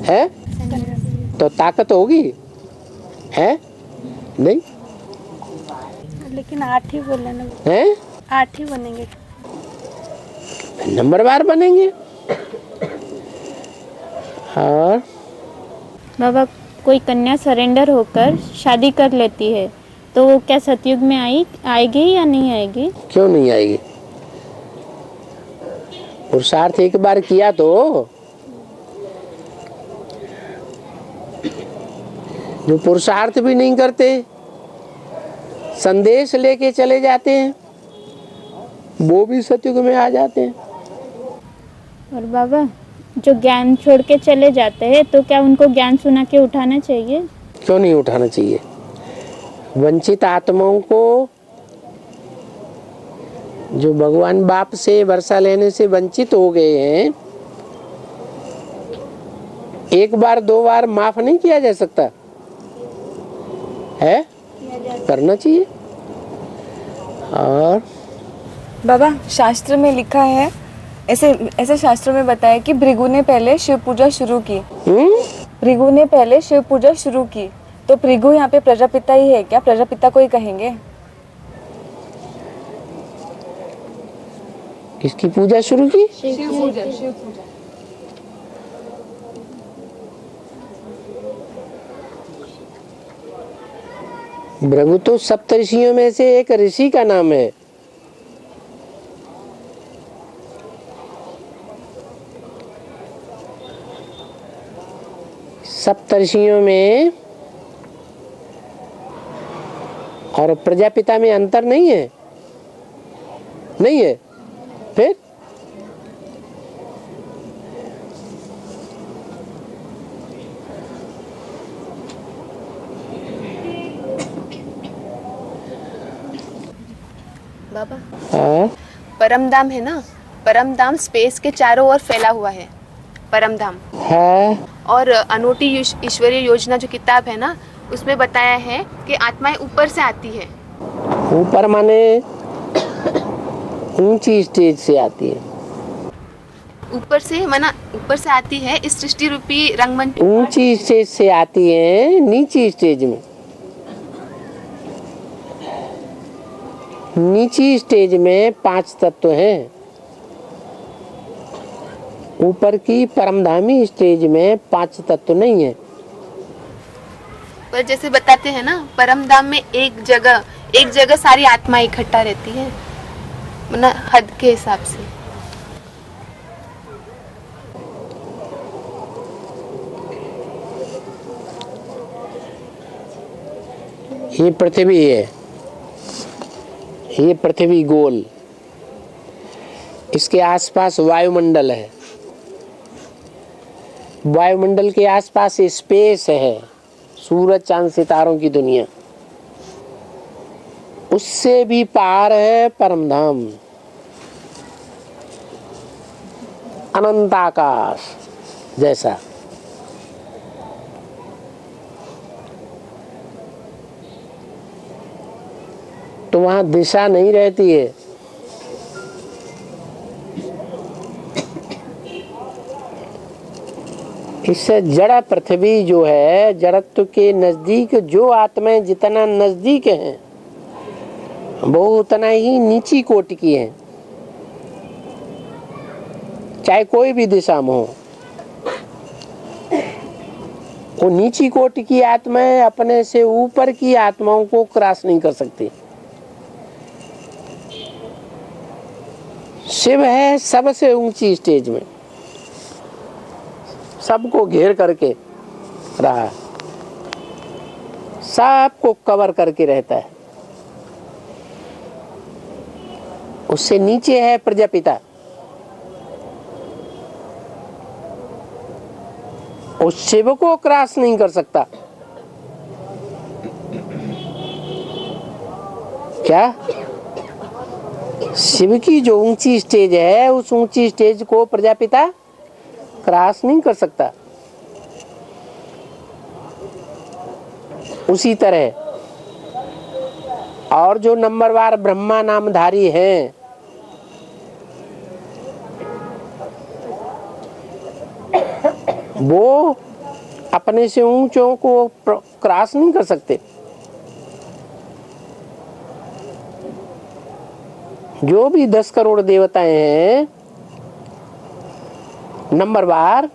हैं, तो ताकत होगी? है नहीं। लेकिन 8 ही बोले ना। हैं? 8 ही बनेंगे। नंबरवार बनेंगे। और बाबा कोई कन्या सरेंडर होकर शादी कर लेती है तो वो क्या सतयुग में आएगी या नहीं आएगी? क्यों नहीं आएगी? पुरुषार्थ एक बार किया तो। जो पुरुषार्थ भी नहीं करते, संदेश लेके चले जाते हैं, वो भी सतयुग में आ जाते हैं। और बाबा जो ज्ञान छोड़ के चले जाते हैं तो क्या उनको ज्ञान सुना के उठाना चाहिए? क्यों नहीं उठाना चाहिए? वंचित आत्माओं को, जो भगवान बाप से वर्षा लेने से वंचित हो गए हैं, एक बार 2 बार माफ नहीं किया जा सकता है? करना चाहिए। और बाबा शास्त्र में लिखा है, ऐसे शास्त्रों में बताया कि भृगु ने पहले शिव पूजा शुरू की। भृगु ने पहले शिव पूजा शुरू की, तो भृगु यहाँ पे प्रजापिता ही है क्या? प्रजापिता को ही कहेंगे? किसकी पूजा शुरू की? शिव पूजा। भृगु तो सप्तऋषियों में से एक ऋषि का नाम है। सप्तऋषियों में और प्रजापिता में अंतर नहीं है? नहीं है? फिर बाबा हाँ? परम धाम है ना, परम धाम स्पेस के चारों ओर फैला हुआ है, परम धाम है। और अनोटी ईश्वरीय योजना जो किताब है ना, उसमें बताया है कि आत्माएं ऊपर से आती है। ऊपर माने ऊंची स्टेज से आती है। ऊपर से मना ऊपर से आती है इस सृष्टि रूपी रंगमंच। ऊंची स्टेज से आती है नीची स्टेज में। नीची स्टेज में 5 तत्व हैं। ऊपर की परमधामी स्टेज में 5 तत्व नहीं है। पर जैसे बताते हैं ना, परमधाम में एक जगह सारी आत्मा इकट्ठा रहती है, मतलब हद के हिसाब से। ये पृथ्वी है, ये पृथ्वी गोल, इसके आसपास वायुमंडल है, वायुमंडल के आसपास स्पेस है, सूरज चांद सितारों की दुनिया। उससे भी पार है परमधाम, अनंत आकाश जैसा। तो वहां दिशा नहीं रहती है। इससे जड़ पृथ्वी जो है, जड़त्व के नजदीक जो आत्माएं जितना नजदीक हैं वो उतना ही नीची कोटि की है, चाहे कोई भी दिशा में हो। वो नीची कोटि की आत्माएं अपने से ऊपर की आत्माओं को क्रॉस नहीं कर सकती। शिव है सबसे ऊंची स्टेज में, सबको घेर करके रहा है, सबको कवर करके रहता है। उससे नीचे है प्रजापिता, उस शिव को क्रॉस नहीं कर सकता। क्या? शिव की जो ऊंची स्टेज है, उस ऊंची स्टेज को प्रजापिता क्रॉस नहीं कर सकता। उसी तरह और जो नंबरवार ब्रह्मा नामधारी हैं, वो अपने से ऊंचों को क्रॉस नहीं कर सकते। जो भी 10 करोड़ देवताएं हैं नंबरवार,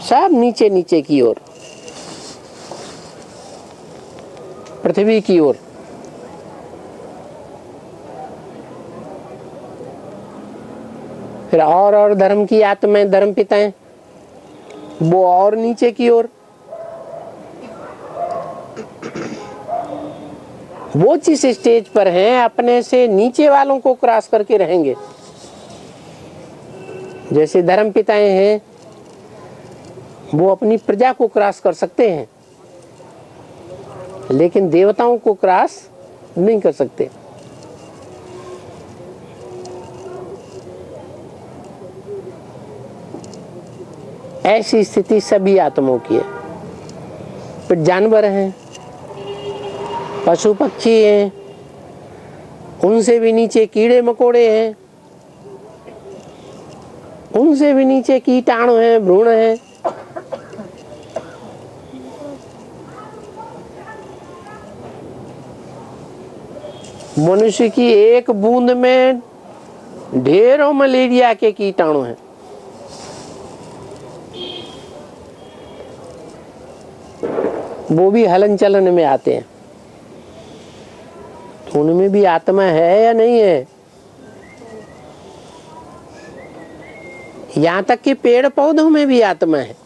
सब नीचे नीचे की ओर, पृथ्वी की ओर। फिर और धर्म की आत्माएं, धर्म पिताएं, वो और नीचे की ओर। वो जिस स्टेज पर हैं अपने से नीचे वालों को क्रॉस करके रहेंगे। जैसे धर्म पिताएं हैं, वो अपनी प्रजा को क्रॉस कर सकते हैं, लेकिन देवताओं को क्रॉस नहीं कर सकते। ऐसी स्थिति सभी आत्माओं की है। फिर जानवर हैं, पशु पक्षी हैं, उनसे भी नीचे कीड़े मकोड़े हैं, उनसे भी नीचे कीटाणु हैं, भ्रूण हैं। मनुष्य की एक बूंद में ढेरों मलेरिया के कीटाणु हैं। वो भी हलन चलन में आते हैं। तो उनमें भी आत्मा है या नहीं है? यहाँ तक कि पेड़ पौधों में भी आत्मा है।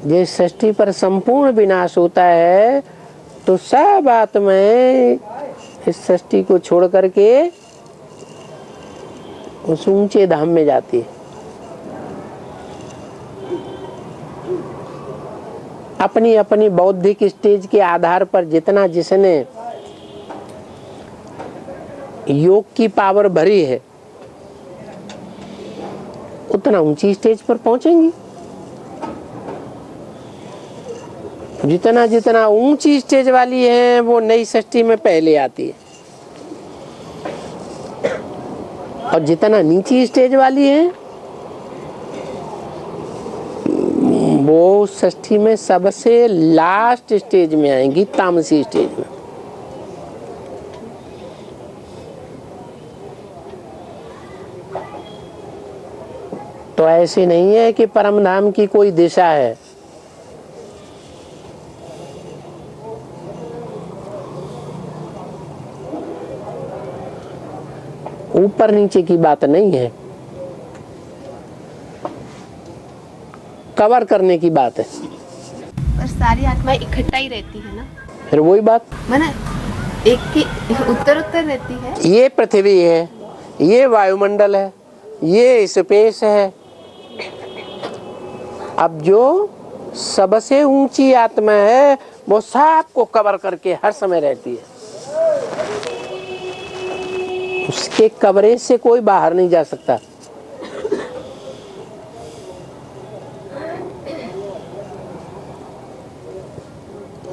जिस सृष्टि पर संपूर्ण विनाश होता है तो सब आत्माएं इस सृष्टि को छोड़ करके उस ऊंचे धाम में जाती है। अपनी अपनी बौद्धिक स्टेज के आधार पर जितना जिसने योग की पावर भरी है उतना ऊंची स्टेज पर पहुंचेंगी। जितना जितना ऊंची स्टेज वाली है वो नई सृष्टि में पहले आती है। और जितना नीची स्टेज वाली है वो षष्ठी में सबसे लास्ट स्टेज में आएंगी, तामसी स्टेज में। तो ऐसे नहीं है कि परम धाम की कोई दिशा है। ऊपर नीचे की बात नहीं है, कवर करने की बात है। पर सारी आत्माएं इकट्ठा ही रहती है ना, फिर वही बात माना एक की उत्तर उत्तर रहती है। ये पृथ्वी है, ये वायुमंडल है, ये स्पेस है। अब जो सबसे ऊंची आत्मा है वो सबको कवर करके हर समय रहती है, उसके कवरेज से कोई बाहर नहीं जा सकता।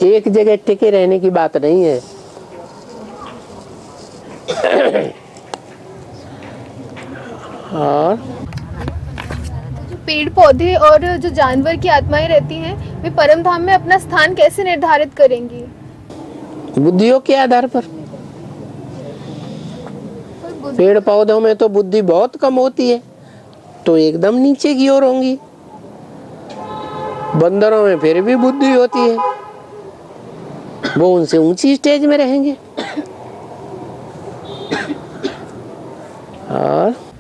एक जगह टिके रहने की बात नहीं है। और जो पेड़ पौधे और जो जानवर की आत्माएं रहती हैं वे परम धाम में अपना स्थान कैसे निर्धारित करेंगी? बुद्धियों के आधार पर। पेड़ पौधों में तो बुद्धि बहुत कम होती है, तो एकदम नीचे की ओर होंगी। बंदरों में फिर भी बुद्धि होती है, वो उनसे ऊंची स्टेज में रहेंगे।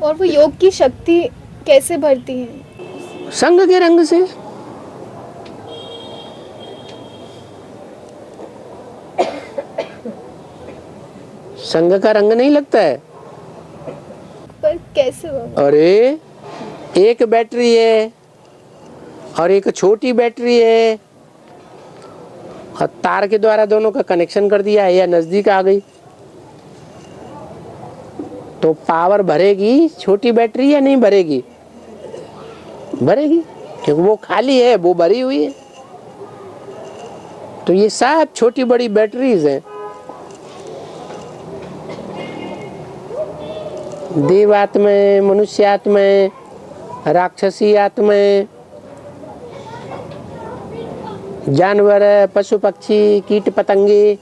और वो योग की शक्ति कैसे भरती है? संग के रंग से। संग का रंग नहीं लगता है। पर कैसे होगा? अरे एक बैटरी है और एक छोटी बैटरी है, और तार के द्वारा दोनों का कनेक्शन कर दिया है या नजदीक आ गई, तो पावर भरेगी छोटी बैटरी या नहीं भरेगी? भरेगी, क्योंकि वो खाली है, वो भरी हुई है। तो ये सब छोटी बड़ी बैटरीज हैं। देव आत्माएं, मनुष्य आत्माएं, राक्षसी आत्माएं, जानवर, पशु पक्षी, कीट पतंगे,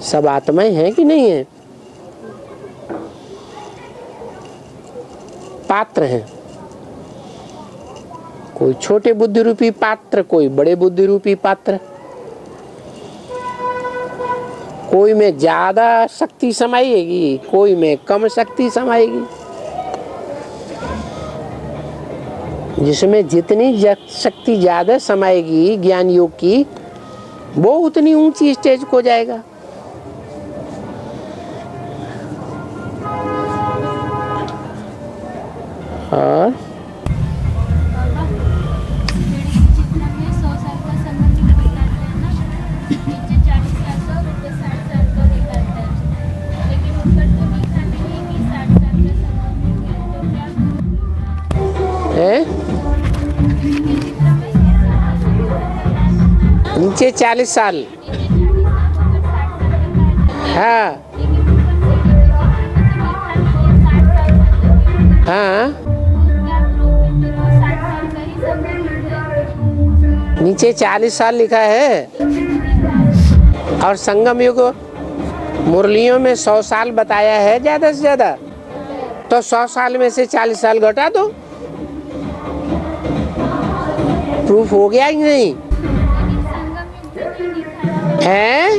सब आत्माएं हैं कि नहीं है? पात्र हैं, कोई छोटे बुद्धि रूपी पात्र, कोई बड़े बुद्धि रूपी पात्र। कोई में ज्यादा शक्ति समाएगी, कोई में कम शक्ति समाएगी। जिसमें जितनी शक्ति ज्यादा समाएगी ज्ञान योग की, वो उतनी ऊंची स्टेज को जाएगा। और नीचे 40 साल। हाँ हाँ, नीचे 40 साल लिखा है। और संगम युग मुरलियों में 100 साल बताया है ज्यादा से ज्यादा, तो 100 साल में से 40 साल घटा दो, प्रूफ हो गया कि नहीं है?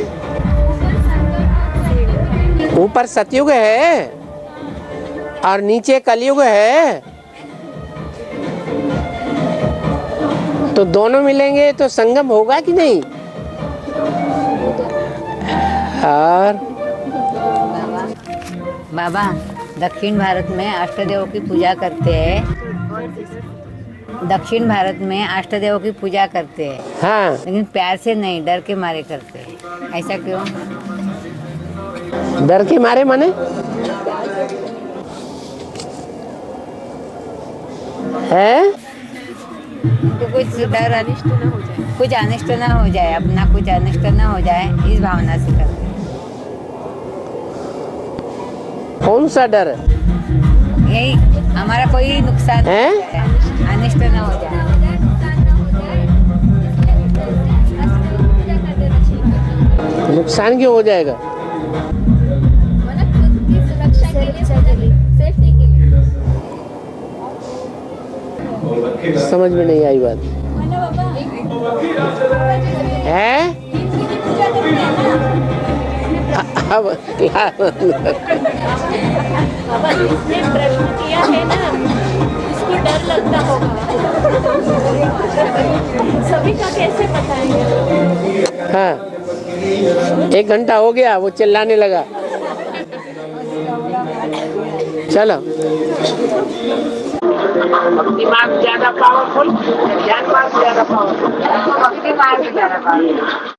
ऊपर सतयुग है और नीचे कलयुग है, तो दोनों मिलेंगे तो संगम होगा कि नहीं? और बाबा दक्षिण भारत में अष्टदेव की पूजा करते हैं। दक्षिण भारत में अष्टदेव की पूजा करते हैं, हाँ, लेकिन प्यार से नहीं, डर के मारे करते हैं। ऐसा क्यों? डर के मारे माने? है तो कुछ डर अनिष्ट ना हो जाए, कुछ अनिष्ट ना हो जाए, अपना कुछ अनिष्ट ना हो जाए, इस भावना से करते हैं। कौन सा डर है? यही हमारा कोई नुकसान हैं? अनिष्ट ना हो जाए। नुकसान क्यों हो जाएगा? समझ में नहीं आई बात है। अब बाबा जिसने प्रश्न किया है ना, इसको डर लगता होगा। सभी का कैसे बताएंगे? हाँ, 1 घंटा हो गया, वो चिल्लाने लगा। चलो, दिमाग ज्यादा पावरफुल, ज्ञान ज्यादा पावरफुल, दिमाग ज्यादा पावरफुल।